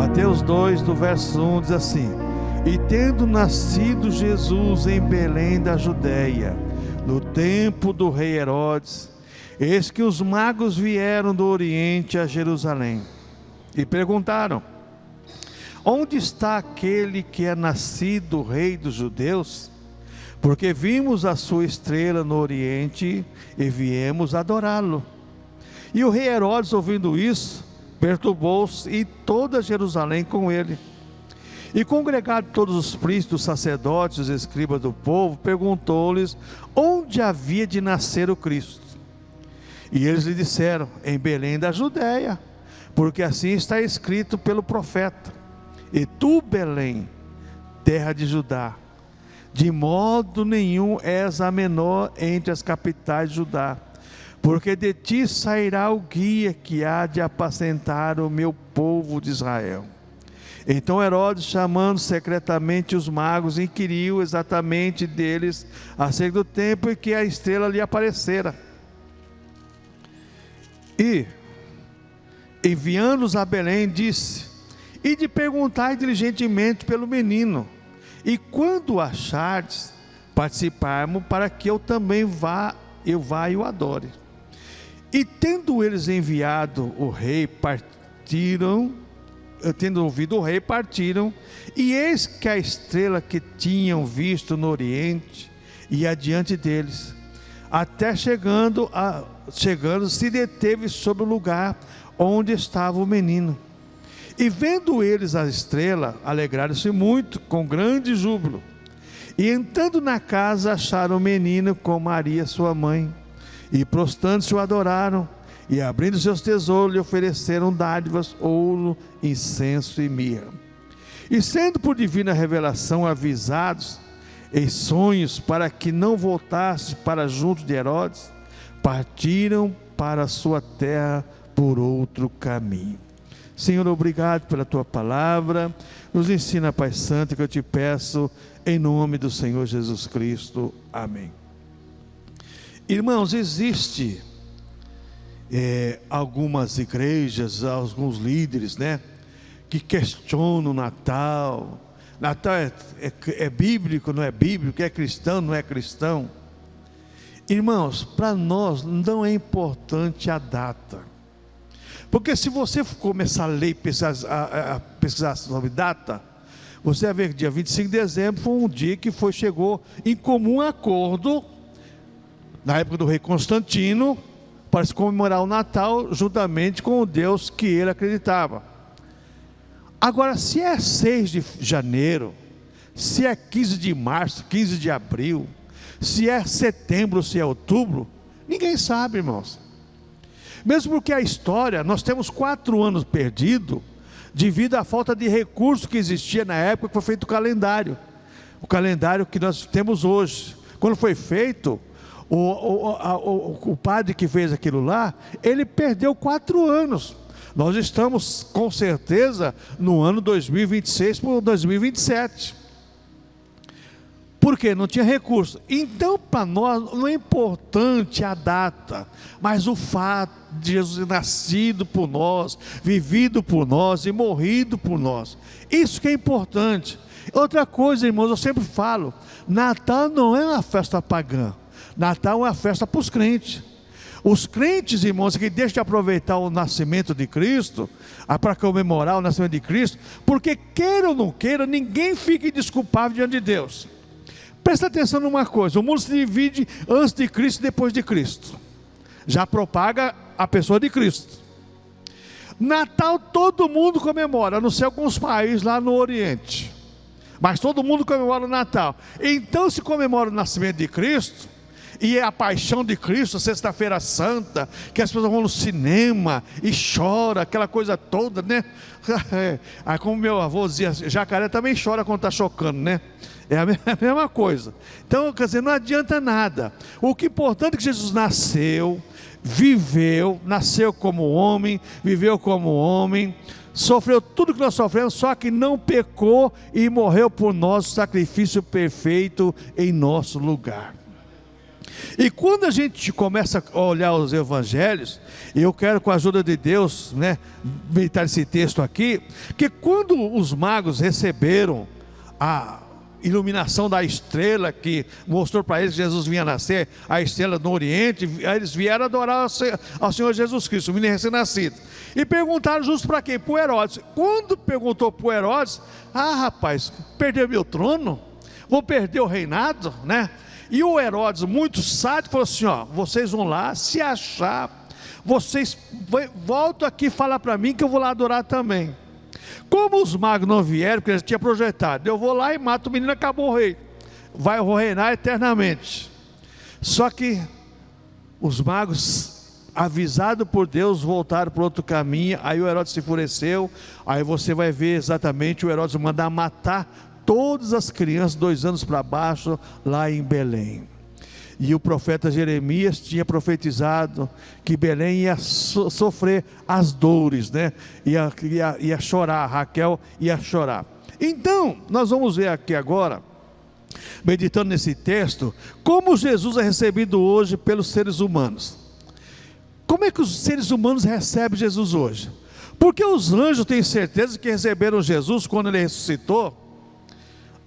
Mateus 2, do verso 1, diz assim: E tendo nascido Jesus em Belém da Judeia, no tempo do rei Herodes, eis que os magos vieram do Oriente a Jerusalém e perguntaram: Onde está aquele que é nascido rei dos judeus? Porque vimos a sua estrela no Oriente e viemos adorá-lo. E o rei Herodes, ouvindo isso, perturbou-se, e toda Jerusalém com ele. E congregados todos os príncipes, os sacerdotes, os escribas do povo, perguntou-lhes onde havia de nascer o Cristo. E eles lhe disseram: em Belém da Judeia, porque assim está escrito pelo profeta: E tu, Belém, terra de Judá, de modo nenhum és a menor entre as capitais de Judá, porque de ti sairá o guia que há de apacentar o meu povo de Israel. Então Herodes, chamando secretamente os magos, inquiriu exatamente deles acerca do tempo em que a estrela lhe aparecera. E, enviando-os a Belém, disse: Ide perguntai diligentemente pelo menino, e quando o achardes, participarmos, para que eu também vá e o adore. E tendo eles enviado o rei, tendo ouvido o rei, partiram, e eis que a estrela que tinham visto no Oriente ia adiante deles, até chegando se deteve sobre o lugar onde estava o menino. E vendo eles a estrela, alegraram-se muito, com grande júbilo. E entrando na casa, acharam o menino com Maria sua mãe, e prostrando-se o adoraram, e abrindo seus tesouros lhe ofereceram dádivas, ouro, incenso e mirra. E sendo por divina revelação avisados em sonhos para que não voltasse para junto de Herodes, partiram para a sua terra por outro caminho. Senhor, obrigado pela tua palavra. Nos ensina, Pai Santo, que eu te peço em nome do Senhor Jesus Cristo. Amém. Irmãos, existe algumas igrejas, alguns líderes, que questionam o Natal. Natal é bíblico, não é bíblico? É cristão, não é cristão? Irmãos, para nós não é importante a data, porque se você começar a ler e pesquisar sobre data, você vai ver que dia 25 de dezembro foi um dia que chegou em comum acordo, na época do rei Constantino, para se comemorar o Natal juntamente com o Deus que ele acreditava. Agora, se é 6 de janeiro, se é 15 de março, 15 de abril, se é setembro, se é outubro, ninguém sabe, irmãos. Mesmo porque a história, nós temos 4 anos perdidos, devido à falta de recursos que existia na época que foi feito o calendário que nós temos hoje. Quando foi feito, o padre que fez aquilo lá, ele perdeu 4 anos. Nós estamos com certeza no ano 2026 para 2027. Porque não tinha recurso. Então, para nós não é importante a data, mas o fato de Jesus ter nascido por nós, vivido por nós e morrido por nós. Isso que é importante. Outra coisa, irmãos, eu sempre falo: Natal não é uma festa pagã. Natal é uma festa para os crentes. Os crentes, irmãos, que deixam de aproveitar o nascimento de Cristo, para comemorar o nascimento de Cristo, porque queira ou não queira, ninguém fica desculpável diante de Deus. Presta atenção numa coisa: o mundo se divide antes de Cristo e depois de Cristo. Já propaga a pessoa de Cristo. Natal todo mundo comemora, a não ser alguns países lá no Oriente, mas todo mundo comemora o Natal. Então se comemora o nascimento de Cristo, e é a paixão de Cristo, sexta-feira santa, que as pessoas vão no cinema e choram, aquela coisa toda, Aí, como meu avô dizia, jacaré também chora quando está chocando, É a mesma coisa. Então, quer dizer, não adianta nada. O que é importante é que Jesus nasceu, viveu, nasceu como homem, viveu como homem, sofreu tudo que nós sofremos, só que não pecou e morreu por nós, sacrifício perfeito em nosso lugar. E quando a gente começa a olhar os evangelhos, e eu quero com a ajuda de Deus, meditar esse texto aqui, que quando os magos receberam a iluminação da estrela que mostrou para eles que Jesus vinha nascer, a estrela do Oriente, eles vieram adorar ao Senhor Jesus Cristo, o menino recém-nascido, e perguntaram justo para quem? Para o Herodes. Quando perguntou para o Herodes, rapaz, perdeu meu trono? Vou perder o reinado, E o Herodes, muito sádico, falou assim: vocês vão lá, se achar, vocês voltam aqui e falar para mim que eu vou lá adorar também. Como os magos não vieram, porque eles tinham projetado, eu vou lá e mato o menino, acabou o rei, vai reinar eternamente. Só que os magos, avisados por Deus, voltaram para outro caminho. Aí o Herodes se enfureceu. Aí você vai ver exatamente o Herodes mandar matar todas as crianças 2 anos para baixo lá em Belém. E o profeta Jeremias tinha profetizado que Belém ia sofrer as dores, ia chorar, Raquel ia chorar. Então, nós vamos ver aqui agora, meditando nesse texto, como Jesus é recebido hoje pelos seres humanos. Como é que os seres humanos recebem Jesus hoje? Porque os anjos têm certeza que receberam Jesus quando ele ressuscitou,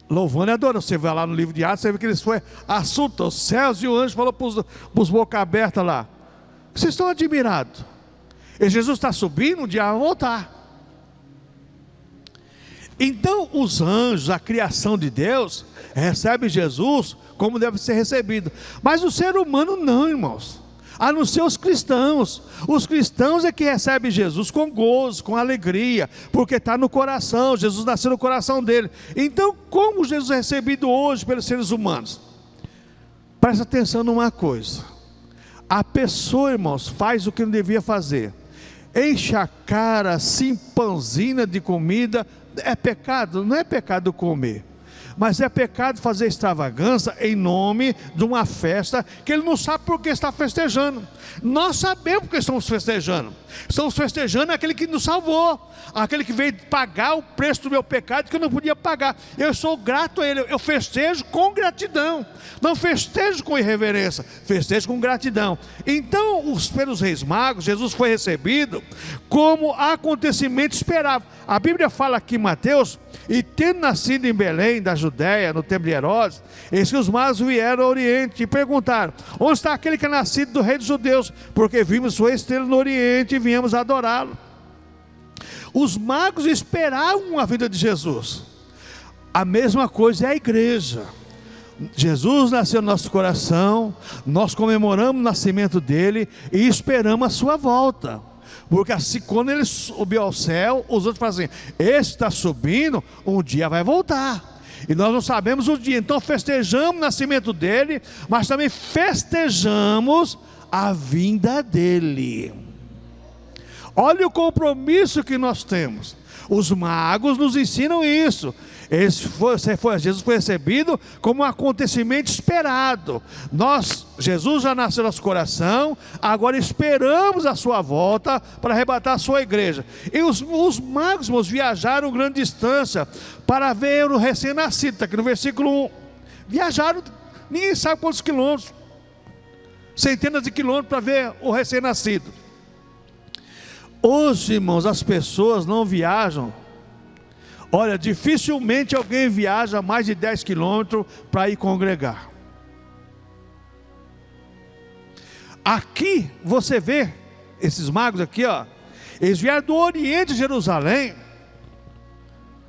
louvando e adorando. Você vai lá no livro de Atos, você vê que eles foram assunto aos céus, e o anjo falou para os boca aberta lá: vocês estão admirados? E Jesus está subindo, um dia vai voltar. Então os anjos, a criação de Deus, recebe Jesus como deve ser recebido. Mas o ser humano não, irmãos. A não ser os cristãos. Os cristãos é que recebem Jesus com gozo, com alegria, porque está no coração. Jesus nasceu no coração dele. Então, como Jesus é recebido hoje pelos seres humanos? Presta atenção numa coisa: a pessoa, irmãos, faz o que não devia fazer, enche a cara, se empanzina de comida. É pecado? Não é pecado comer, mas é pecado fazer extravagância em nome de uma festa que ele não sabe por que está festejando. Nós sabemos porque estamos festejando. Estamos festejando aquele que nos salvou, aquele que veio pagar o preço do meu pecado que eu não podia pagar. Eu sou grato a ele, eu festejo com gratidão. Não festejo com irreverência, festejo com gratidão. Então, pelos reis magos, Jesus foi recebido como acontecimento esperável. A Bíblia fala aqui em Mateus: e tendo nascido em Belém, da Judéia, no tempo de Herodes, eis que os magos vieram ao Oriente e perguntaram: onde está aquele que é nascido do rei dos judeus? Porque vimos sua estrela no Oriente e viemos adorá-lo. Os magos esperavam a vinda de Jesus. A mesma coisa é a igreja. Jesus nasceu no nosso coração, nós comemoramos o nascimento dele e esperamos a sua volta. Porque assim, quando ele subiu ao céu, os outros falam assim: esse está subindo, um dia vai voltar. E nós não sabemos o dia. Então festejamos o nascimento dele, mas também festejamos a vinda dele. Olha o compromisso que nós temos. Os magos nos ensinam isso. Jesus foi recebido como um acontecimento esperado. Jesus já nasceu no nosso coração, agora esperamos a sua volta para arrebatar a sua igreja. E os magos, irmãos, viajaram grande distância para ver o recém-nascido. Está aqui no versículo 1. Viajaram, ninguém sabe quantos quilômetros, centenas de quilômetros para ver o recém-nascido. Hoje, irmãos, as pessoas não viajam. Olha, dificilmente alguém viaja mais de 10 quilômetros para ir congregar. Aqui você vê esses magos aqui, eles vieram do Oriente de Jerusalém,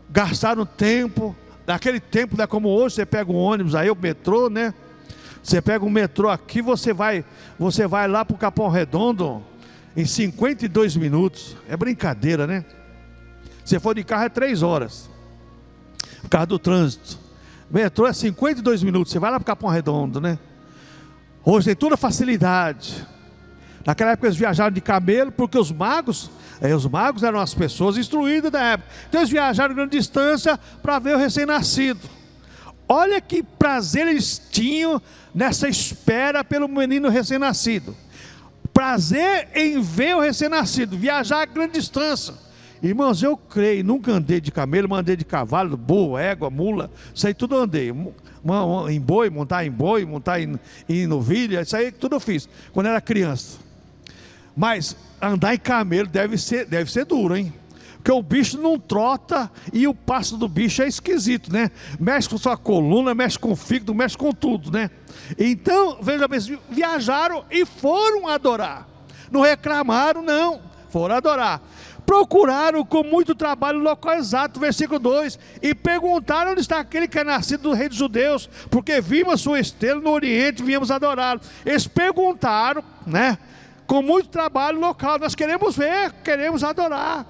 gastaram tempo. Naquele tempo, não é como hoje, você pega um ônibus aí, o metrô, Você pega um metrô aqui, você vai lá para o Capão Redondo em 52 minutos. É brincadeira, Se for de carro é 3 horas, por causa do trânsito. Metrô é 52 minutos, você vai lá para o Capão Redondo, Hoje tem toda a facilidade. Naquela época eles viajaram de camelo, porque os magos eram as pessoas instruídas da época. Então eles viajaram grande distância para ver o recém-nascido. Olha que prazer eles tinham nessa espera pelo menino recém-nascido. Prazer em ver o recém-nascido, viajar a grande distância. Irmãos, eu creio, nunca andei de camelo, mas andei de cavalo, burro, égua, mula, isso aí tudo eu andei. Em boi, montar em novilha, isso aí tudo eu fiz, quando era criança. Mas andar em camelo deve ser duro, hein? Porque o bicho não trota e o passo do bicho é esquisito, né? Mexe com sua coluna, mexe com o fígado, mexe com tudo, né? Então, veja bem, viajaram e foram adorar. Não reclamaram, não, foram adorar. Procuraram com muito trabalho o local exato, versículo 2, e perguntaram onde está aquele que é nascido do rei dos judeus, porque vimos a sua estrela no Oriente e viemos adorá-lo. Eles perguntaram, né? Com muito trabalho local, nós queremos ver, queremos adorar.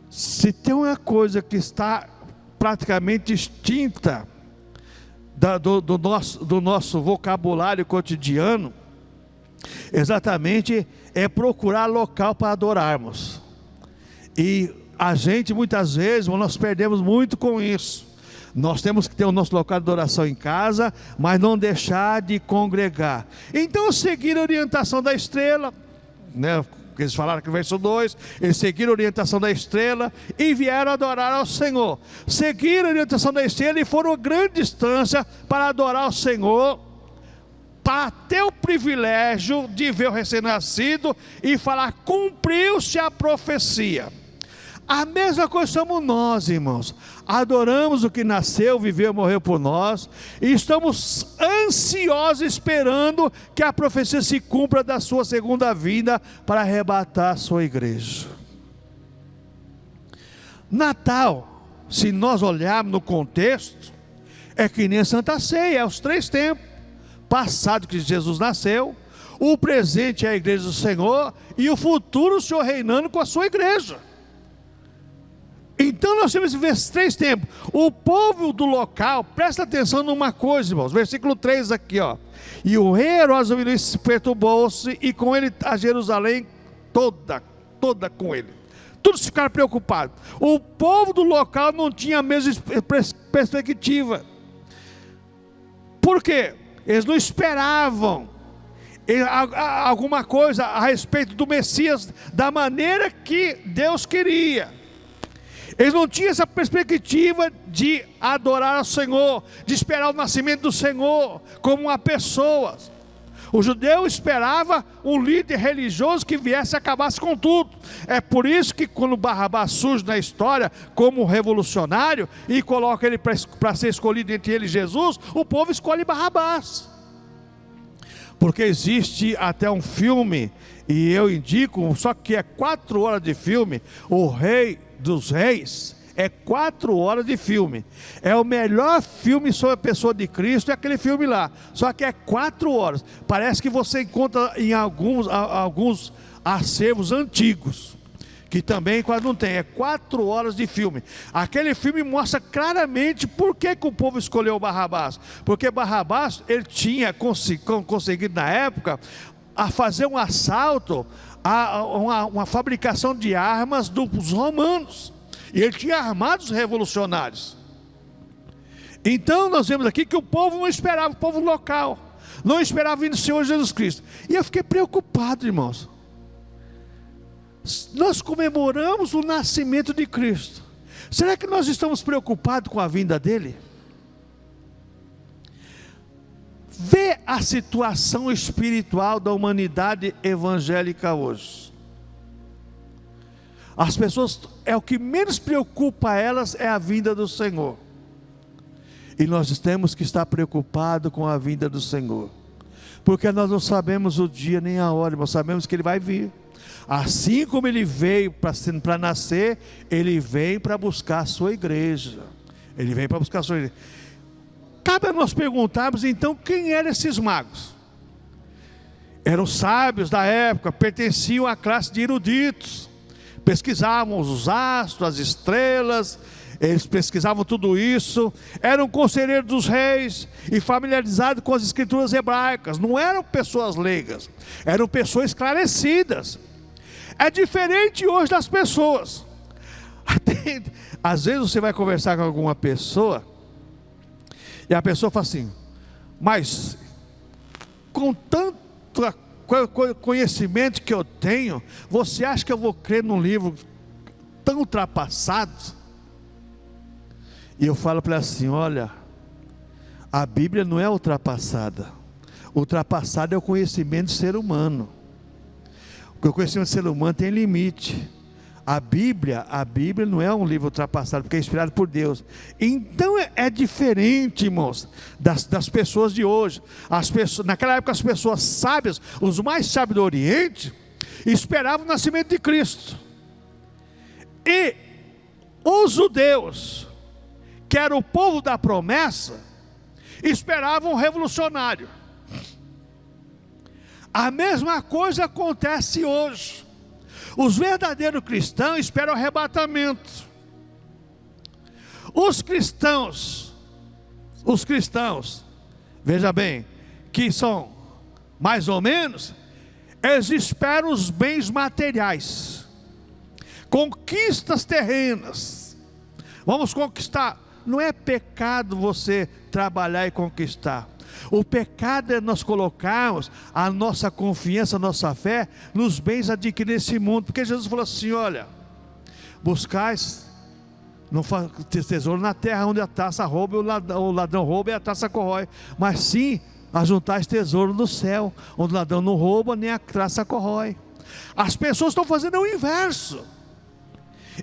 Se tem uma coisa que está praticamente extinta do nosso vocabulário cotidiano, exatamente é procurar local para adorarmos. E a gente muitas vezes, nós perdemos muito com isso. Nós temos que ter o nosso local de adoração em casa, mas não deixar de congregar. Então seguir a orientação da estrela, né? Eles falaram que no verso 2, eles seguiram a orientação da estrela e vieram adorar ao Senhor. Seguiram a orientação da estrela e foram a grande distância para adorar ao Senhor, para ter o privilégio de ver o recém-nascido e falar: cumpriu-se a profecia. A mesma coisa somos nós, irmãos. Adoramos o que nasceu, viveu, morreu por nós, e estamos ansiosos esperando que a profecia se cumpra da sua segunda vinda para arrebatar a sua igreja. Natal, se nós olharmos no contexto, é que nem a Santa Ceia, é os 3 tempos: passado, que Jesus nasceu, o presente é a igreja do Senhor, e o futuro o Senhor reinando com a sua igreja. Então nós temos esses 3 tempos. O povo do local, presta atenção numa coisa, irmãos, versículo 3 aqui, ó. E o rei Herodes se perturbou-se, e com ele a Jerusalém toda com ele. Todos ficaram preocupados. O povo do local não tinha a mesma perspectiva. Por quê? Eles não esperavam alguma coisa a respeito do Messias da maneira que Deus queria. Eles não tinham essa perspectiva de adorar ao Senhor, de esperar o nascimento do Senhor como uma pessoa. O judeu esperava um líder religioso que viesse e acabasse com tudo. É por isso que quando Barrabás surge na história como revolucionário e coloca ele para ser escolhido entre ele e Jesus, o povo escolhe Barrabás. Porque existe até um filme, e eu indico, só que é 4 horas de filme, O Rei dos Reis. É 4 horas de filme. É o melhor filme sobre a pessoa de Cristo, é aquele filme lá. Só que é 4 horas. Parece que você encontra em alguns acervos antigos, que também quase não tem. É 4 horas de filme. Aquele filme mostra claramente por que o povo escolheu Barrabás. Porque Barrabás, ele tinha conseguido na época a fazer um assalto a uma fabricação de armas dos romanos. E ele tinha armado os revolucionários. Então nós vemos aqui que o povo não esperava, o povo local não esperava vir do Senhor Jesus Cristo. E eu fiquei preocupado, irmãos. Nós comemoramos o nascimento de Cristo. Será que nós estamos preocupados com a vinda dele? Vê a situação espiritual da humanidade evangélica hoje. As pessoas, é o que menos preocupa elas é a vinda do Senhor. E nós temos que estar preocupados com a vinda do Senhor. Porque nós não sabemos o dia nem a hora, mas sabemos que Ele vai vir. Assim como Ele veio para nascer, Ele vem para buscar a sua igreja. Ele vem para buscar a sua igreja. Cabe a nós perguntarmos então quem eram esses magos. Eram sábios da época, pertenciam à classe de eruditos. Pesquisavam os astros, as estrelas, eles pesquisavam tudo isso, eram conselheiros dos reis e familiarizados com as escrituras hebraicas. Não eram pessoas leigas, eram pessoas esclarecidas. É diferente hoje das pessoas. Às vezes você vai conversar com alguma pessoa e a pessoa fala assim: mas com tanto conhecimento que eu tenho, você acha que eu vou crer num livro tão ultrapassado. E eu falo para ela assim: olha, a Bíblia não é ultrapassada. Ultrapassado é o conhecimento do ser humano. Porque o conhecimento do ser humano tem limite. A Bíblia não é um livro ultrapassado, porque é inspirado por Deus. Então é diferente, irmãos, das pessoas de hoje. Naquela época as pessoas sábias, os mais sábios do Oriente, esperavam o nascimento de Cristo. E os judeus, que era o povo da promessa, esperavam um revolucionário. A mesma coisa acontece hoje. Os verdadeiros cristãos esperam o arrebatamento. Os cristãos, veja bem, que são mais ou menos, eles esperam os bens materiais, conquistas terrenas. Vamos conquistar. Não é pecado você trabalhar e conquistar. O pecado é nós colocarmos a nossa confiança, a nossa fé nos bens adquiridos nesse mundo. Porque Jesus falou assim: olha, buscais, não faz tesouro na terra, onde a taça rouba, o ladrão rouba e a taça corrói, mas sim ajuntais tesouro no céu, onde o ladrão não rouba nem a taça corrói. As pessoas estão fazendo o inverso.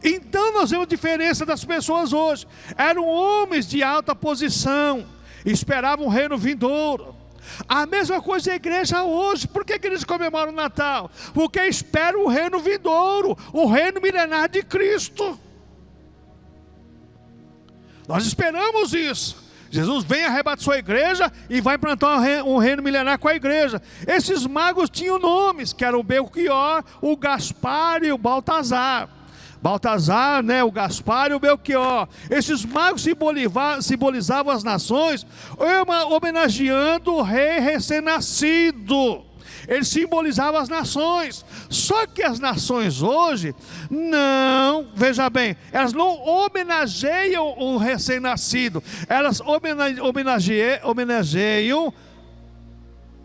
Então nós vemos a diferença das pessoas hoje. Eram homens de alta posição, esperavam um reino vindouro. A mesma coisa a igreja hoje. Por que a igreja comemora o Natal? Porque espera o reino vindouro, o reino milenar de Cristo. Nós esperamos isso. Jesus vem, arrebata sua igreja e vai implantar um reino milenar com a igreja. Esses magos tinham nomes, que eram o Belchior, o Gaspar e o Baltazar. Baltazar, o Gaspar e o Belchior. Esses magos simbolizavam as nações, homenageando o rei recém-nascido. Eles simbolizavam as nações. Só que as nações hoje, não, veja bem, elas não homenageiam o recém-nascido, elas homenageiam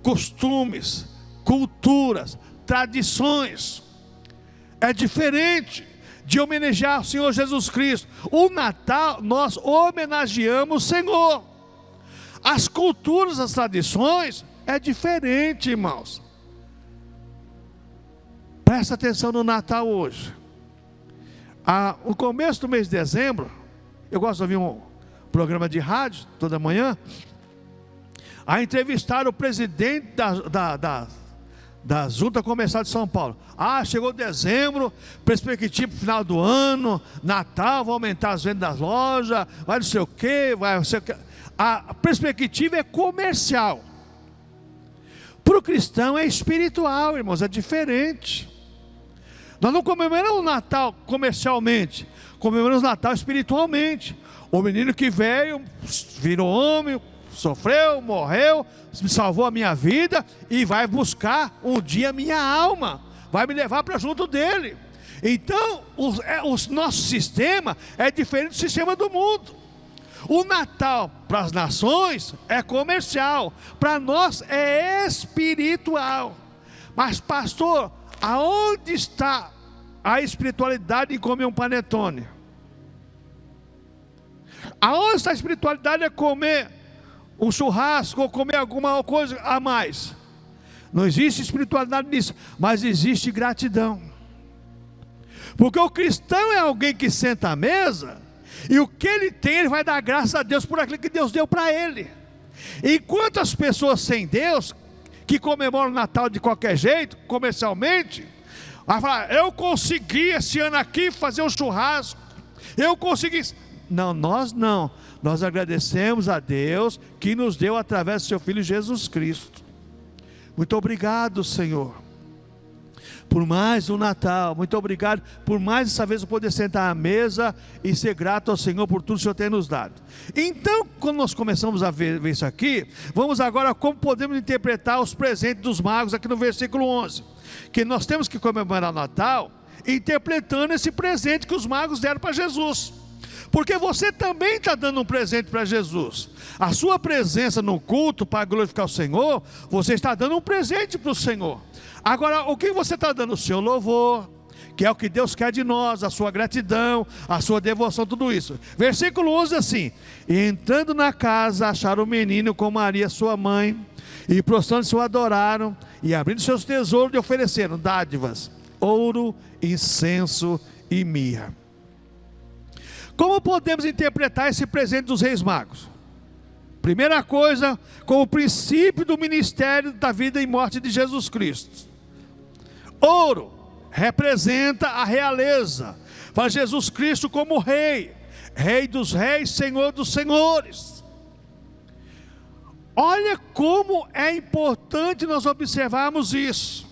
costumes, culturas, tradições. É diferente de homenagear o Senhor Jesus Cristo. O Natal, nós homenageamos o Senhor. As culturas, as tradições, é diferente, irmãos. Presta atenção no Natal hoje. No começo do mês de dezembro, eu gosto de ouvir um programa de rádio toda manhã, a entrevistar o presidente da Junta Comercial de São Paulo. Chegou dezembro, perspectiva final do ano, Natal, vai aumentar as vendas das lojas, vai não sei o quê, vai não sei o quê. A perspectiva é comercial. Para o cristão é espiritual, irmãos, é diferente. Nós não comemoramos o Natal comercialmente, comemoramos o Natal espiritualmente. O menino que veio, virou homem, sofreu, morreu, salvou a minha vida e vai buscar um dia a minha alma, vai me levar para junto dele. Então, o nosso sistema é diferente do sistema do mundo. O Natal para as nações é comercial, para nós é espiritual. Mas pastor, aonde está a espiritualidade em comer um panetone? Aonde está a espiritualidade em comer um churrasco ou comer alguma coisa a mais? Não existe espiritualidade nisso, mas existe gratidão. Porque o cristão é alguém que senta à mesa e o que ele tem, ele vai dar graças a Deus por aquilo que Deus deu para ele. Enquanto as pessoas sem Deus, que comemoram o Natal de qualquer jeito, comercialmente, vai falar: eu consegui esse ano aqui fazer um churrasco, eu consegui. Não, nós não. Nós agradecemos a Deus que nos deu através do seu Filho Jesus Cristo. Muito obrigado, Senhor, por mais um Natal. Muito obrigado por mais essa vez eu poder sentar à mesa e ser grato ao Senhor por tudo que o Senhor tem nos dado. Então, quando nós começamos a ver isso aqui, vamos agora como podemos interpretar os presentes dos magos aqui no versículo 11. Que nós temos que comemorar o Natal interpretando esse presente que os magos deram para Jesus. Porque você também está dando um presente para Jesus. A sua presença no culto para glorificar o Senhor, você está dando um presente para o Senhor. Agora, o que você está dando? O seu louvor, que é o que Deus quer de nós, a sua gratidão, a sua devoção, tudo isso. Versículo 11 assim: e entrando na casa, acharam o menino com Maria sua mãe, e prostrando-se o adoraram, e abrindo seus tesouros lhe ofereceram dádivas, ouro, incenso e mirra. Como podemos interpretar esse presente dos reis magos? Primeira coisa, como princípio do ministério da vida e morte de Jesus Cristo. Ouro representa a realeza, fala Jesus Cristo como rei, rei dos reis, senhor dos senhores. Olha como é importante nós observarmos isso.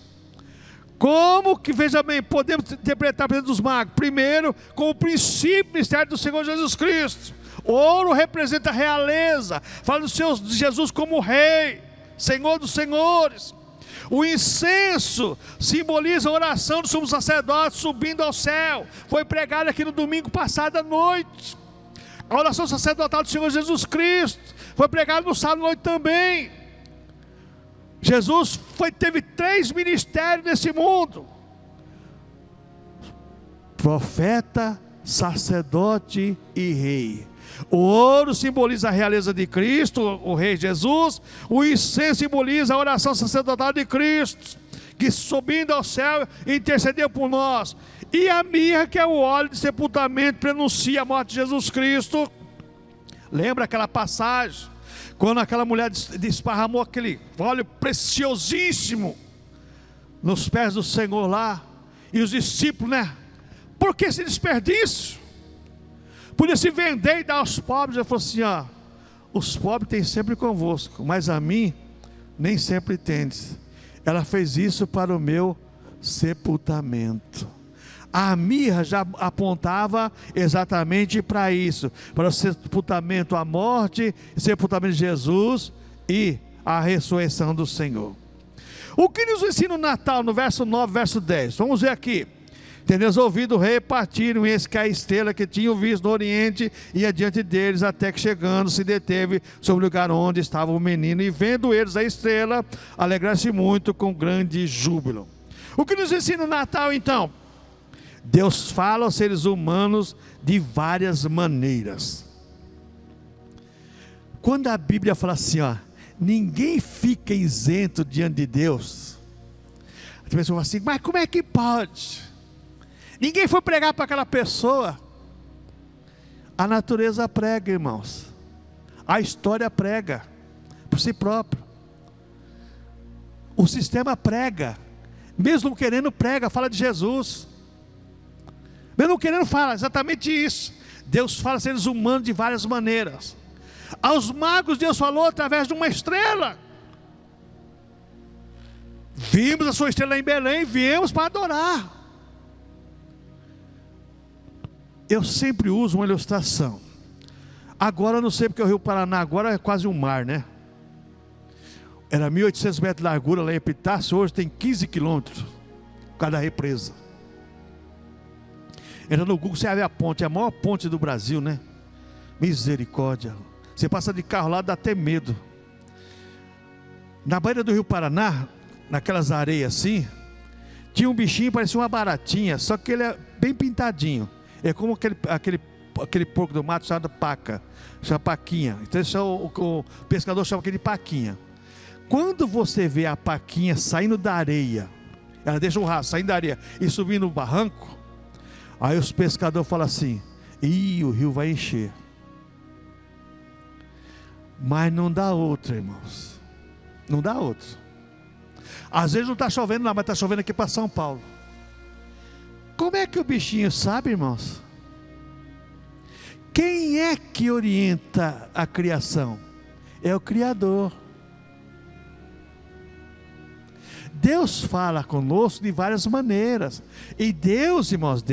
Como que, veja bem, podemos interpretar a presença dos magos? Primeiro, com o princípio do ministério do Senhor Jesus Cristo. O ouro representa a realeza, fala de Jesus como rei, senhor dos senhores. O incenso simboliza a oração do sumo sacerdote subindo ao céu. Foi pregado aqui no domingo passado à noite. A oração sacerdotal do Senhor Jesus Cristo foi pregada no sábado à noite também. Jesus teve 3 ministérios nesse mundo: profeta, sacerdote e rei. O ouro simboliza a realeza de Cristo, o rei Jesus. O incenso simboliza a oração sacerdotal de Cristo, que subindo ao céu intercedeu por nós. E a mirra, que é o óleo de sepultamento, prenuncia a morte de Jesus Cristo. Lembra aquela passagem quando aquela mulher desparramou aquele óleo preciosíssimo nos pés do Senhor lá, e os discípulos, por que esse desperdício? Podia se vender e dar aos pobres. Ele falou assim: os pobres têm sempre convosco, mas a mim nem sempre tendes. Ela fez isso para o meu sepultamento. A mirra já apontava exatamente para isso, para o sepultamento, a morte e sepultamento de Jesus e a ressurreição do Senhor. O que nos ensina o Natal no verso 9, verso 10? Vamos ver aqui. Tendo eles ouvido o rei, partiram, e eis que a estrela que tinham visto no oriente ia diante deles, até que chegando se deteve sobre o lugar onde estava o menino, e vendo eles a estrela, alegraram-se muito com grande júbilo. O que nos ensina o Natal então? Deus fala aos seres humanos de várias maneiras. Quando a Bíblia fala assim, ninguém fica isento diante de Deus, a pessoa fala assim: mas como é que pode? Ninguém foi pregar para aquela pessoa. A natureza prega, irmãos. A história prega por si próprio. O sistema prega. Mesmo não querendo, prega, fala de Jesus. Mesmo não querendo, fala exatamente isso. Deus fala a seres humanos de várias maneiras. Aos magos Deus falou através de uma estrela. Vimos a sua estrela em Belém, viemos para adorar. Eu sempre uso uma ilustração. Agora eu não sei porque o Rio Paraná agora é quase um mar, Era 1.800 metros de largura lá em Epitácio, hoje tem 15 quilômetros, por causa da represa. Entra no Google, você vai ver a ponte, é a maior ponte do Brasil, Misericórdia. Você passa de carro lá, dá até medo. Na beira do Rio Paraná, naquelas areias assim, tinha um bichinho, parecia uma baratinha, só que ele é bem pintadinho. É como aquele porco do mato chamado paca, chama paquinha. Então o pescador chama aquele de paquinha. Quando você vê a paquinha saindo da areia, ela deixa o rastro saindo da areia e subindo no barranco, aí os pescadores falam assim: o rio vai encher. Mas não dá outra, irmãos. Não dá outra. Às vezes não está chovendo lá, mas está chovendo aqui para São Paulo. Como é que o bichinho sabe, irmãos? Quem é que orienta a criação? É o Criador. Deus fala conosco de várias maneiras. E Deus, irmãos,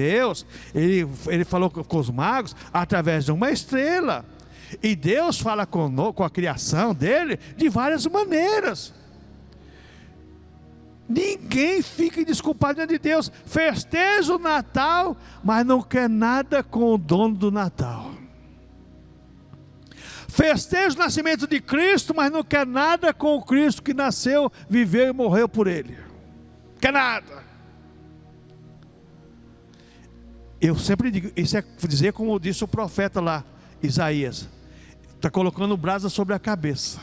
Ele falou com os magos através de uma estrela. E Deus fala com a criação dele de várias maneiras. Ninguém fica desculpado diante de Deus. Festeja o Natal, mas não quer nada com o dono do Natal. Festeja o nascimento de Cristo, mas não quer nada com o Cristo que nasceu, viveu e morreu por ele. Quer nada. Eu sempre digo, isso é dizer como disse o profeta lá, Isaías, está colocando brasa sobre a cabeça,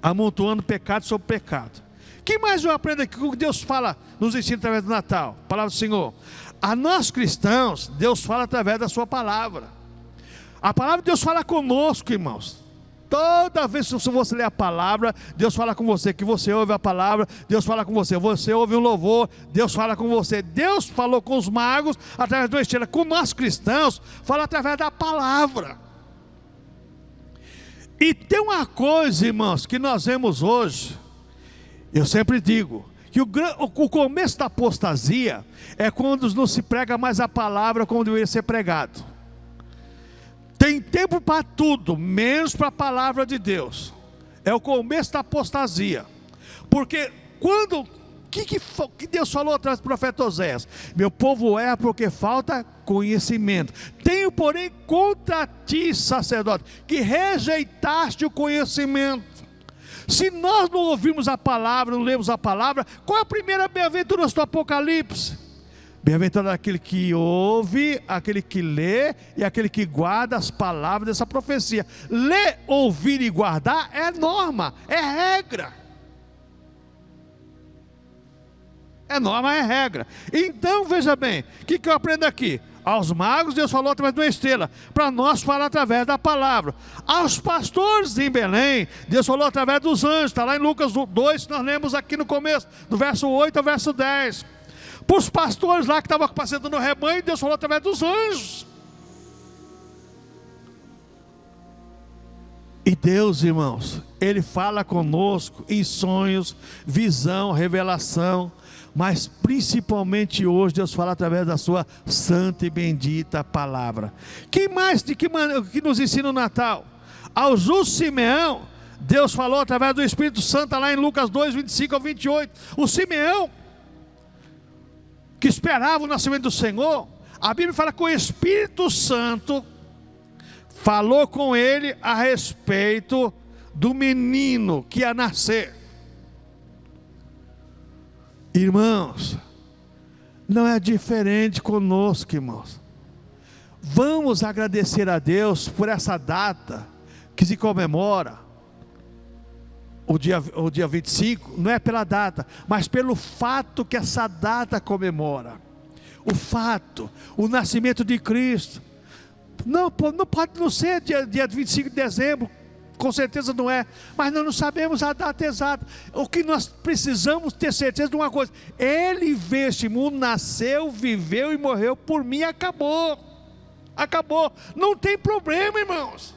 amontoando pecado sobre pecado. Que mais eu aprendo aqui? O que Deus fala, nos ensina através do Natal, palavra do Senhor. A nós cristãos, Deus fala através da sua palavra. A palavra de Deus fala conosco, irmãos. Toda vez que você lê a palavra, Deus fala com você, que você ouve a palavra, Deus fala com você, você ouve um louvor, Deus fala com você. Deus falou com os magos através de uma estrela, com nós cristãos, fala através da palavra. E tem uma coisa, irmãos, que nós vemos hoje, eu sempre digo, que o começo da apostasia é quando não se prega mais a palavra como deveria ser pregado. Tem tempo para tudo, menos para a palavra de Deus. É o começo da apostasia. Porque quando, que Deus falou através do profeta Oséias? Meu povo erra porque falta conhecimento. Tenho, porém, contra ti, sacerdote, que rejeitaste o conhecimento. Se nós não ouvirmos a palavra, não lemos a palavra, qual é a primeira bem-aventurança do Apocalipse? Bem-aventurado aquele que ouve, aquele que lê e aquele que guarda as palavras dessa profecia. Ler, ouvir e guardar é norma, é regra. É norma, é regra. Então veja bem, o que eu aprendo aqui? Aos magos Deus falou através de uma estrela, para nós falar através da palavra. Aos pastores em Belém, Deus falou através dos anjos, está lá em Lucas 2, nós lemos aqui no começo, do verso 8 ao verso 10. Para os pastores lá que estavam apacentando o rebanho, Deus falou através dos anjos. E Deus, irmãos, Ele fala conosco em sonhos, visão, revelação, mas principalmente hoje Deus fala através da sua santa e bendita palavra. Que mais, que nos ensina o Natal? Ao justo Simeão, Deus falou através do Espírito Santo lá em Lucas 2, 25 ao 28. O Simeão, que esperava o nascimento do Senhor, a Bíblia fala que o Espírito Santo falou com ele a respeito do menino que ia nascer. Irmãos, não é diferente conosco, irmãos. Vamos agradecer a Deus por essa data que se comemora o dia 25, não é pela data, mas pelo fato que essa data comemora. O fato, o nascimento de Cristo. Não pode não ser dia 25 de dezembro, com certeza não é, mas nós não sabemos a data exata. O que nós precisamos ter certeza de uma coisa: Ele veio a este mundo, nasceu, viveu e morreu por mim, acabou. Não tem problema, irmãos.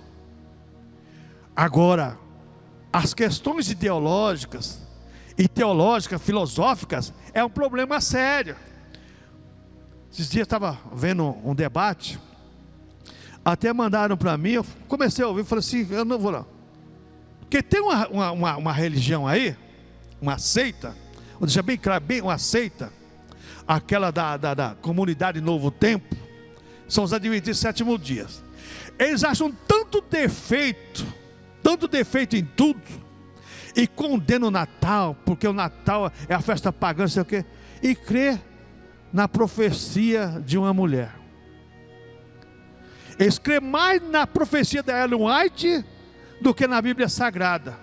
Agora, as questões ideológicas e teológicas, filosóficas, é um problema sério. Esses dias eu estava vendo um debate, até mandaram para mim, eu comecei a ouvir, falei assim, eu não vou lá. Porque tem uma religião aí, uma seita, vou deixar bem claro, uma seita, aquela da comunidade Novo Tempo, são os adventistas do sétimo dia. Eles acham tanto defeito em tudo, e condenam o Natal, porque o Natal é a festa pagã, não sei o quê, e crê na profecia de uma mulher. Eles creem mais na profecia da Ellen White do que na Bíblia Sagrada.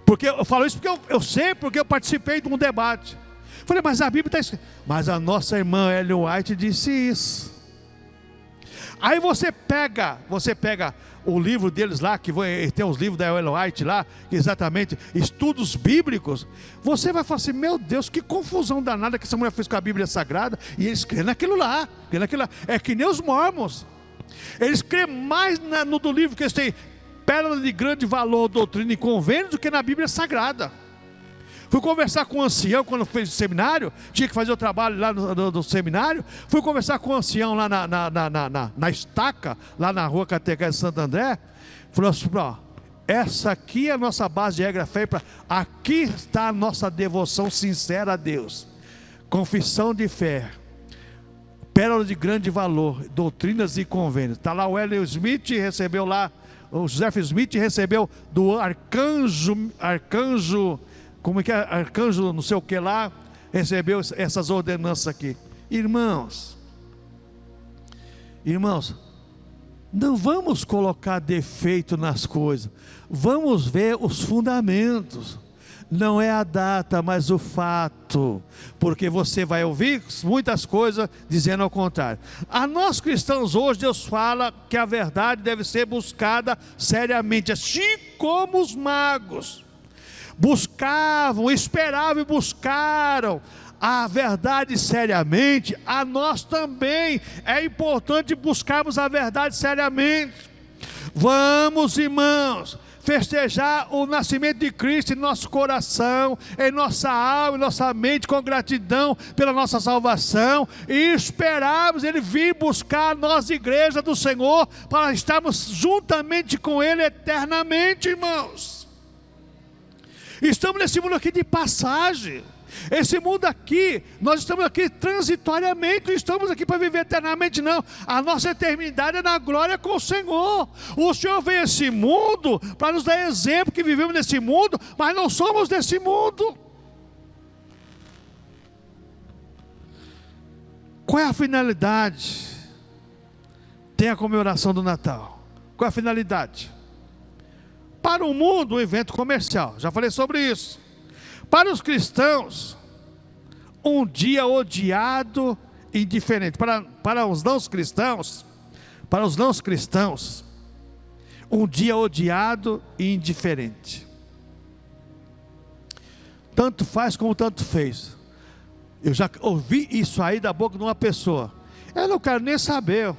Porque eu falo isso porque eu sei, porque eu participei de um debate. Falei, mas a Bíblia está escrita. Mas a nossa irmã Ellen White disse isso. Aí você pega o livro deles lá, que tem os livros da Ellen White lá, exatamente, estudos bíblicos. Você vai falar assim, meu Deus, que confusão danada que essa mulher fez com a Bíblia Sagrada. E eles creem naquilo lá. É que nem os mormons. Eles creem mais no do livro que eles têm pérola de grande valor, doutrina e convênio, do que na Bíblia Sagrada. Fui conversar com um ancião quando fez o seminário, tinha que fazer o trabalho lá no seminário. Fui conversar com um ancião lá na estaca, lá na rua Catequese de Santo André. Falou assim, ó, essa aqui é a nossa base de regra fé, aqui está a nossa devoção sincera a Deus. Confissão de fé, pérola de grande valor, doutrinas e convênios. Está lá o Hélio Smith, recebeu lá, o Joseph Smith recebeu do arcanjo, como é que é? Arcanjo não sei o que lá, recebeu essas ordenanças aqui. Irmãos, Irmãos, não vamos colocar defeito nas coisas, vamos ver os fundamentos. Não é a data, mas o fato, porque você vai ouvir muitas coisas dizendo ao contrário. A nós cristãos hoje, Deus fala que a verdade deve ser buscada seriamente, assim como os magos buscavam, esperavam e buscaram a verdade seriamente. A nós também é importante buscarmos a verdade seriamente. Vamos, irmãos, festejar o nascimento de Cristo em nosso coração, em nossa alma, em nossa mente, com gratidão pela nossa salvação, e esperarmos Ele vir buscar a nossa igreja do Senhor, para estarmos juntamente com Ele eternamente, irmãos. Estamos nesse mundo aqui de passagem. Esse mundo aqui, nós estamos aqui transitoriamente, não estamos aqui para viver eternamente, não. A nossa eternidade é na glória com o Senhor. O Senhor veio a esse mundo para nos dar exemplo que vivemos nesse mundo, mas não somos desse mundo. Qual é a finalidade? Tem a comemoração do Natal. Qual é a finalidade? Para o mundo, um evento comercial, já falei sobre isso. Para os cristãos, um dia odiado e indiferente. Para os não cristãos, um dia odiado e indiferente. Tanto faz como tanto fez. Eu já ouvi isso aí da boca de uma pessoa. Eu não quero nem saber.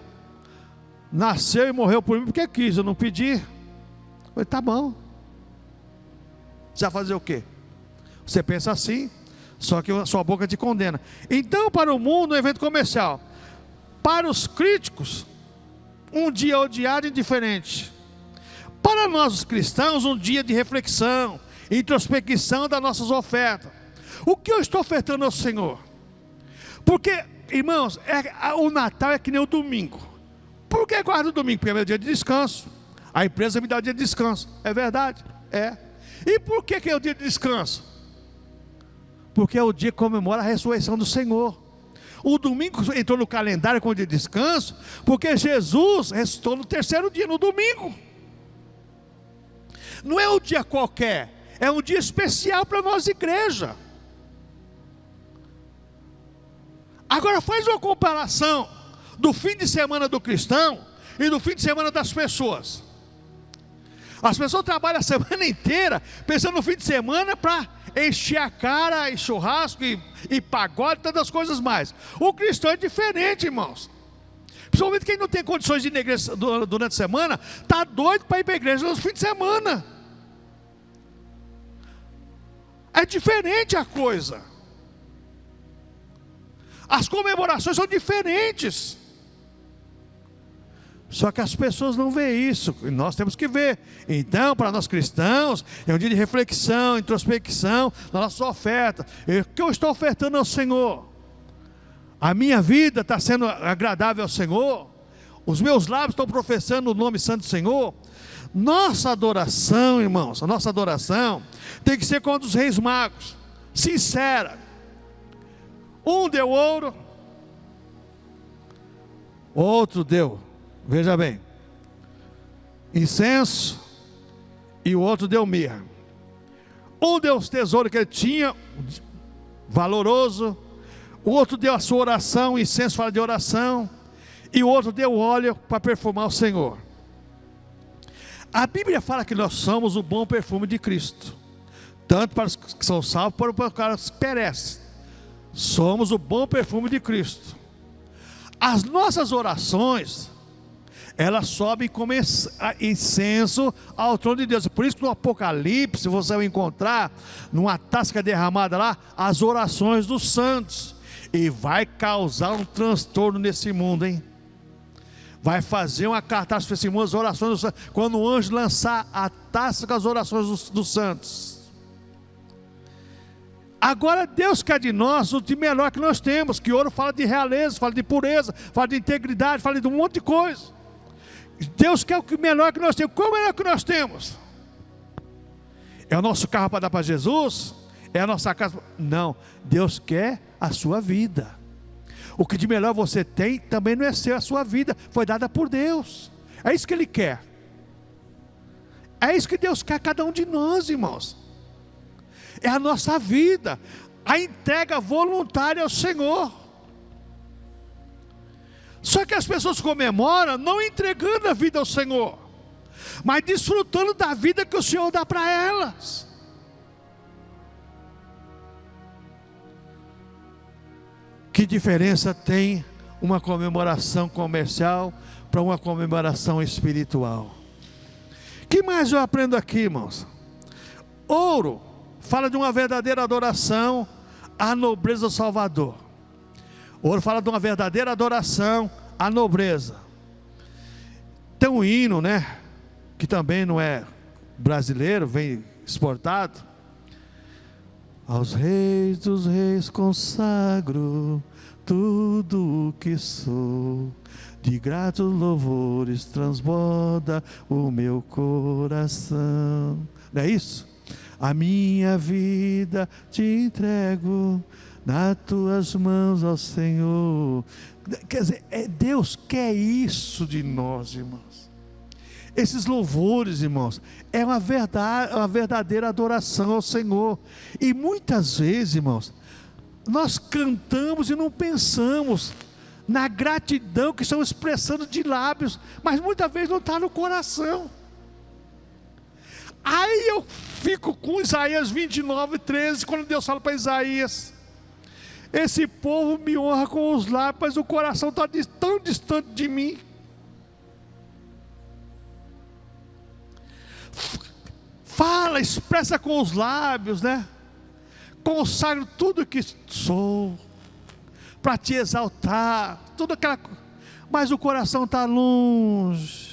Nasceu e morreu por mim porque quis, eu não pedi. Eu falei, tá bom. Você vai fazer o quê? Você pensa assim, só que a sua boca te condena. Então, para o mundo, um evento comercial. Para os críticos, um dia odiado e indiferente. Para nós, os cristãos, um dia de reflexão, introspecção das nossas ofertas. O que eu estou ofertando ao Senhor? Porque, irmãos, o Natal é que nem o domingo. Por que guarda o domingo? Porque é meu dia de descanso. A empresa me dá o dia de descanso. É verdade? É. E por que é o dia de descanso? Porque é o dia que comemora a ressurreição do Senhor. O domingo entrou no calendário como dia de descanso, porque Jesus ressuscitou no terceiro dia, no domingo. Não é um dia qualquer, é um dia especial para nós, igreja. Agora faz uma comparação do fim de semana do cristão e do fim de semana das pessoas. As pessoas trabalham a semana inteira pensando no fim de semana para encher a cara, e churrasco, e pagode, tantas coisas mais. O cristão é diferente, irmãos. Principalmente quem não tem condições de ir na igreja durante a semana, está doido para ir para a igreja no fim de semana. É diferente a coisa. As comemorações são diferentes. Só que as pessoas não veem isso, e nós temos que ver. Então, para nós cristãos, é um dia de reflexão, introspecção na nossa oferta. O que eu estou ofertando ao Senhor? A minha vida está sendo agradável ao Senhor? Os meus lábios estão professando o nome santo do Senhor? Nossa adoração, irmãos, a nossa adoração tem que ser como a dos reis magos, sincera. Um deu ouro, outro deu, veja bem, incenso, e o outro deu mirra. Um deu os tesouros que ele tinha, valoroso. O outro deu a sua oração, o incenso fala de oração. E o outro deu óleo para perfumar o Senhor. A Bíblia fala que nós somos o bom perfume de Cristo, tanto para os que são salvos, quanto para os que perecem. Somos o bom perfume de Cristo. As nossas orações, elas sobem como incenso ao trono de Deus. Por isso que no Apocalipse você vai encontrar, numa taça derramada lá, as orações dos santos. E vai causar um transtorno nesse mundo, hein? Vai fazer uma catástrofe nesse mundo, as orações dos santos. Quando o anjo lançar a taça com as orações dos santos. Agora Deus quer de nós o de melhor que nós temos. Que ouro fala de realeza, fala de pureza, fala de integridade, fala de um monte de coisa. Deus quer o melhor que nós temos. Qual é o melhor que nós temos? É o nosso carro para dar para Jesus? É a nossa casa? Não, Deus quer a sua vida. O que de melhor você tem também não é seu, a sua vida foi dada por Deus. É isso que Ele quer. É isso que Deus quer a cada um de nós, irmãos. É a nossa vida, a entrega voluntária ao Senhor. Só que as pessoas comemoram não entregando a vida ao Senhor, mas desfrutando da vida que o Senhor dá para elas. Que diferença tem uma comemoração comercial para uma comemoração espiritual? Que mais eu aprendo aqui, irmãos? Ouro fala de uma verdadeira adoração à nobreza do Salvador. Ouro fala de uma verdadeira adoração à nobreza. Tem um hino, né, que também não é brasileiro, vem exportado. Aos reis dos reis consagro tudo o que sou, de gratos louvores transborda o meu coração. Não é isso? A minha vida te entrego nas tuas mãos, ó Senhor. Quer dizer, Deus quer isso de nós, irmãos. Esses louvores, irmãos, é uma verdadeira adoração ao Senhor. E muitas vezes, irmãos, nós cantamos e não pensamos na gratidão que estamos expressando de lábios, mas muitas vezes não está no coração. Aí eu fico com Isaías 29:13, quando Deus fala para Isaías: esse povo me honra com os lábios, mas o coração está tão distante de mim. Fala, expressa com os lábios, né? Consagro tudo que sou para te exaltar, tudo aquela, mas o coração está longe.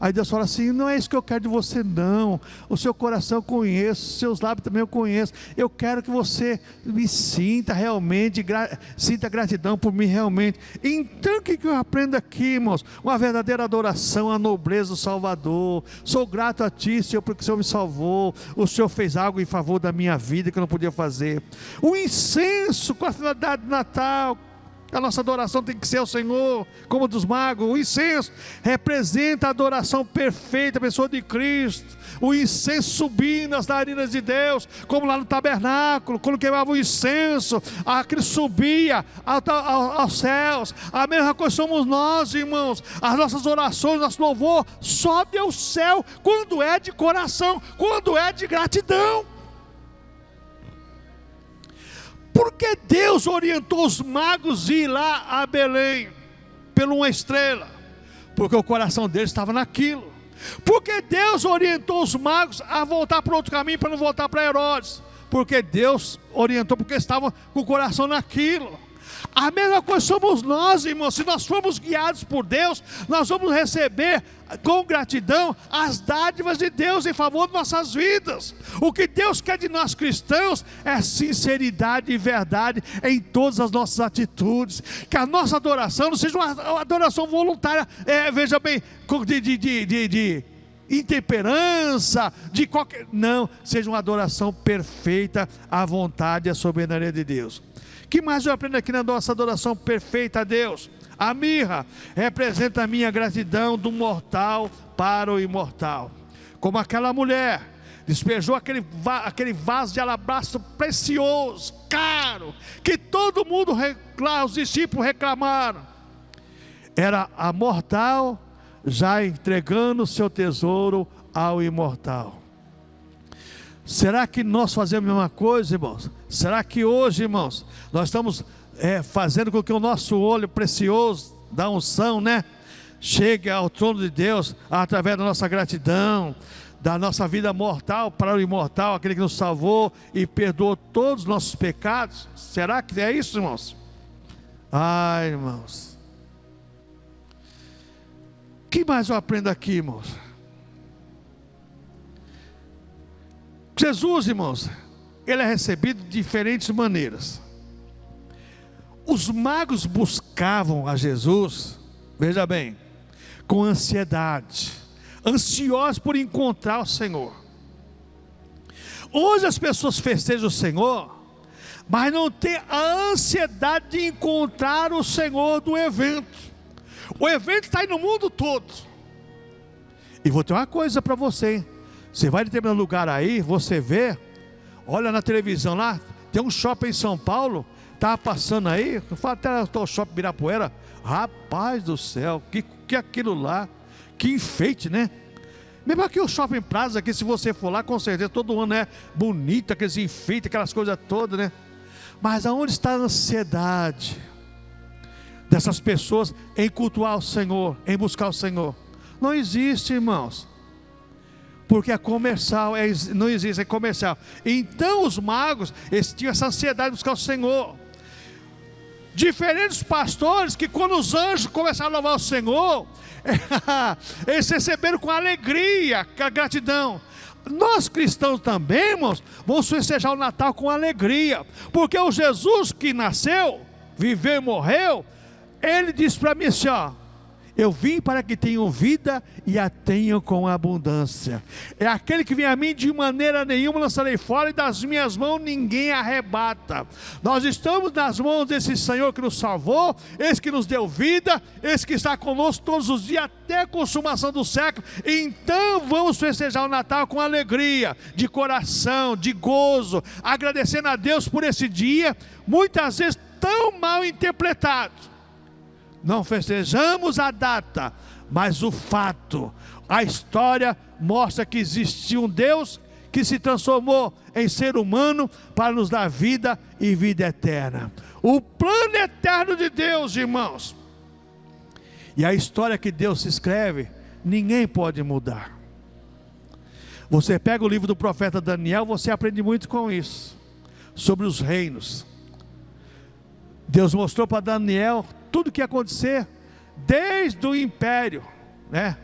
Aí Deus fala assim: não é isso que eu quero de você não. O seu coração eu conheço, os seus lábios também eu conheço. Eu quero que você me sinta realmente, sinta gratidão por mim realmente. Então o que eu aprendo aqui, irmãos? Uma verdadeira adoração à nobreza do Salvador. Sou grato a ti, Senhor, porque o Senhor me salvou. O Senhor fez algo em favor da minha vida que eu não podia fazer. O incenso com a finalidade do Natal. A nossa adoração tem que ser ao Senhor, como dos magos. O incenso representa a adoração perfeita, a pessoa de Cristo. O incenso subindo nas narinas de Deus, como lá no tabernáculo, quando queimava o incenso, aquilo subia aos céus. A mesma coisa somos nós, irmãos. As nossas orações, nosso louvor sobe ao céu quando é de coração, quando é de gratidão. Porque Deus orientou os magos a ir lá a Belém, pela uma estrela? Porque o coração deles estava naquilo. Porque Deus orientou os magos a voltar para outro caminho, para não voltar para Herodes? Porque Deus orientou, porque estavam com o coração naquilo. A mesma coisa somos nós, irmãos. Se nós formos guiados por Deus, nós vamos receber com gratidão as dádivas de Deus em favor de nossas vidas. O que Deus quer de nós cristãos é sinceridade e verdade em todas as nossas atitudes. Que a nossa adoração não seja uma adoração voluntária, veja bem, de intemperança, de qualquer... Não, seja uma adoração perfeita à vontade e à soberania de Deus. Que mais eu aprendo aqui na nossa adoração perfeita a Deus? A mirra representa a minha gratidão do mortal para o imortal. Como aquela mulher despejou aquele vaso de alabastro precioso, caro, que todo mundo, os discípulos reclamaram. Era a mortal já entregando o seu tesouro ao imortal. Será que nós fazemos a mesma coisa, irmãos? Será que hoje, irmãos, nós estamos fazendo com que o nosso olho precioso da unção, né, chegue ao trono de Deus através da nossa gratidão, da nossa vida mortal para o imortal, aquele que nos salvou e perdoou todos os nossos pecados? Será que é isso, irmãos? Ai, irmãos, o que mais eu aprendo aqui, irmãos? Jesus, irmãos, ele é recebido de diferentes maneiras. Os magos buscavam a Jesus, veja bem, com ansiedade, ansiosos por encontrar o Senhor. Hoje as pessoas festejam o Senhor mas não ter a ansiedade de encontrar o Senhor do evento. O evento está aí no mundo todo. E vou ter uma coisa para você, hein? Você vai em determinado lugar aí, você vê, olha na televisão lá, tem um shopping em São Paulo, estava passando aí, fala até o shopping Ibirapuera, rapaz do céu, que é aquilo lá, que enfeite, né? Mesmo aqui o Shopping Plaza, aqui se você for lá, com certeza, todo ano é bonito, aqueles enfeites, aquelas coisas todas, né? Mas aonde está a ansiedade dessas pessoas em cultuar o Senhor, em buscar o Senhor? Não existe, irmãos, porque é comercial, não existe, é comercial. Então os magos, eles tinham essa ansiedade de buscar o Senhor. Diferentes pastores que quando os anjos começaram a louvar o Senhor, eles receberam com alegria, com a gratidão. Nós cristãos também, irmãos, vamos festejar o Natal com alegria, porque o Jesus que nasceu, viveu e morreu, ele disse para mim assim, ó: eu vim para que tenham vida e a tenham com abundância. É aquele que vem a mim, de maneira nenhuma lançarei fora, e das minhas mãos ninguém arrebata. Nós estamos nas mãos desse Senhor que nos salvou, esse que nos deu vida, esse que está conosco todos os dias até a consumação do século. Então vamos festejar o Natal com alegria, de coração, de gozo, agradecendo a Deus por esse dia, muitas vezes tão mal interpretado. Não festejamos a data, mas o fato. A história mostra que existiu um Deus que se transformou em ser humano para nos dar vida e vida eterna. O plano eterno de Deus, irmãos. E a história que Deus escreve, ninguém pode mudar. Você pega o livro do profeta Daniel, você aprende muito com isso, sobre os reinos. Deus mostrou para Daniel tudo o que ia acontecer, desde o império, né,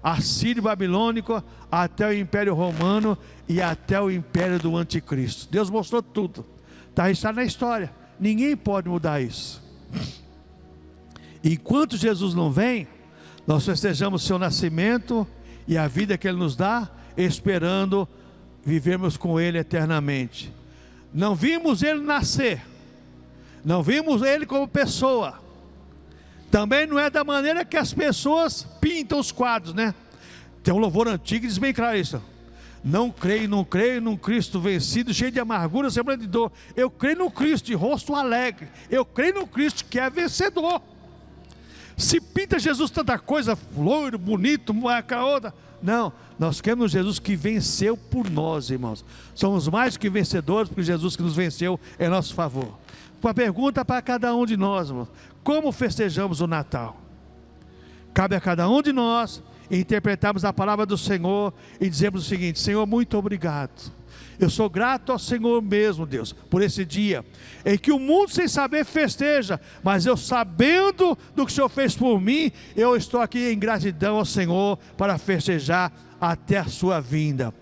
assírio babilônico, até o império romano e até o império do anticristo. Deus mostrou tudo, está registrado na história, ninguém pode mudar isso. Enquanto Jesus não vem, nós festejamos seu nascimento e a vida que Ele nos dá, esperando vivermos com Ele eternamente. Não vimos Ele nascer, não vimos Ele como pessoa. Também não é da maneira que as pessoas pintam os quadros, né? Tem um louvor antigo que diz bem claro isso: não creio num Cristo vencido, cheio de amargura, semblante de dor. Eu creio no Cristo de rosto alegre, eu creio no Cristo que é vencedor. Se pinta Jesus tanta coisa, loiro, bonito, aquela outra, não, nós queremos Jesus que venceu por nós, irmãos. Somos mais que vencedores, porque Jesus que nos venceu é nosso favor. Uma pergunta para cada um de nós, irmãos: como festejamos o Natal? Cabe a cada um de nós interpretarmos a palavra do Senhor e dizermos o seguinte: Senhor, muito obrigado. Eu sou grato ao Senhor mesmo, Deus, por esse dia em que o mundo sem saber festeja, mas eu, sabendo do que o Senhor fez por mim, eu estou aqui em gratidão ao Senhor para festejar até a sua vinda.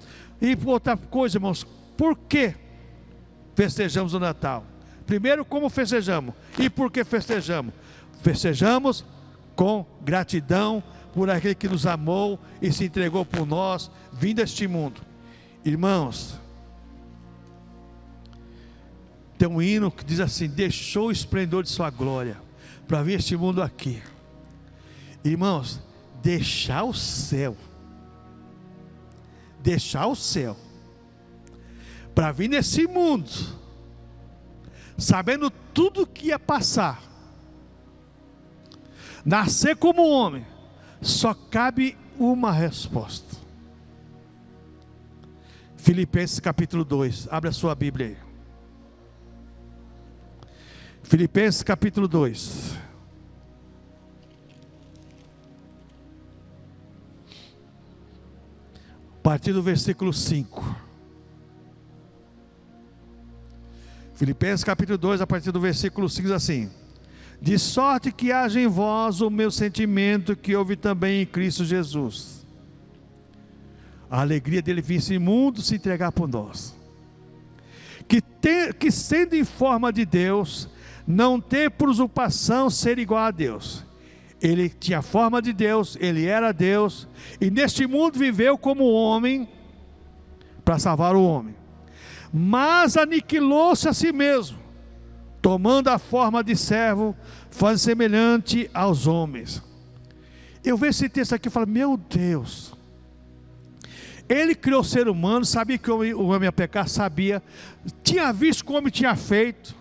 E outra coisa, irmãos, por que festejamos o Natal? Primeiro, como festejamos e por que festejamos? Festejamos com gratidão por aquele que nos amou e se entregou por nós, vindo a este mundo. Irmãos, tem um hino que diz assim: deixou o esplendor de sua glória para vir este mundo aqui. Irmãos, deixar o céu para vir nesse mundo, sabendo tudo que ia passar, nascer como homem, só cabe uma resposta. Filipenses capítulo 2, abre a sua Bíblia aí. Filipenses capítulo 2. A partir do versículo 5. Filipenses capítulo 2, a partir do versículo 5, diz assim: de sorte que haja em vós o meu sentimento que houve também em Cristo Jesus. A alegria dele vir esse mundo se entregar por nós. Que sendo em forma de Deus, não ter por usurpação ser igual a Deus. Ele tinha a forma de Deus, ele era Deus, e neste mundo viveu como homem, para salvar o homem. mas aniquilou-se a si mesmo, tomando a forma de servo, faz semelhante aos homens. Eu vejo esse texto aqui e falo, meu Deus, ele criou o ser humano, sabia que o homem ia pecar, sabia, tinha visto como o homem tinha feito,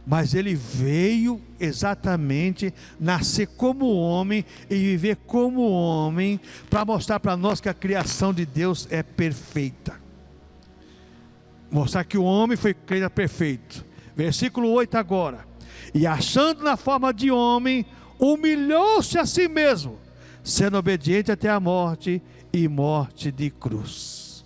mas ele veio exatamente nascer como homem e viver como homem, para mostrar para nós que a criação de Deus é perfeita, mostrar que o homem foi criado perfeito. Versículo 8 agora, e achando na forma de homem, humilhou-se a si mesmo, sendo obediente até a morte, e morte de cruz.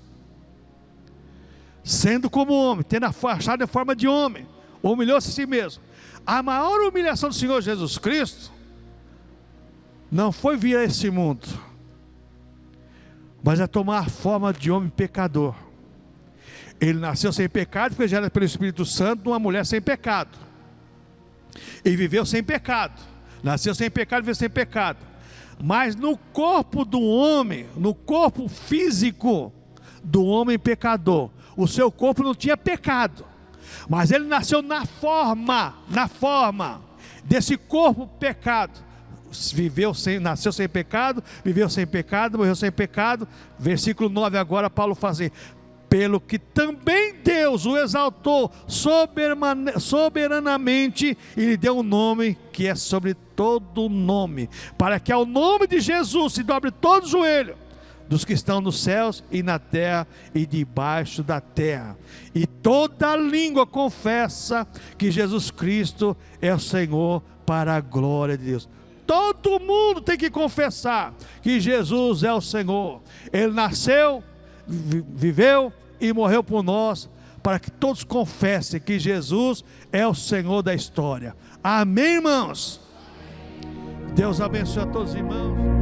Sendo como homem, tendo achado a forma de homem, humilhou-se a si mesmo. A maior humilhação do Senhor Jesus Cristo não foi vir a esse mundo, mas é tomar a forma de homem pecador. Ele nasceu sem pecado, foi gerado pelo Espírito Santo de uma mulher sem pecado, e viveu sem pecado. Nasceu sem pecado, viveu sem pecado. Mas no corpo do homem, no corpo físico do homem pecador, o seu corpo não tinha pecado, mas ele nasceu na forma desse corpo pecado. Nasceu sem pecado, viveu sem pecado, morreu sem pecado. Versículo 9 agora, Paulo faz assim: pelo que também Deus o exaltou soberanamente e lhe deu um nome que é sobre todo nome, para que ao nome de Jesus se dobre todo o joelho dos que estão nos céus e na terra e debaixo da terra, e toda língua confessa que Jesus Cristo é o Senhor, para a glória de Deus. Todo mundo tem que confessar que Jesus é o Senhor. Ele nasceu, viveu e morreu por nós, para que todos confessem que Jesus é o Senhor da história. Amém, irmãos? Deus abençoe a todos os irmãos.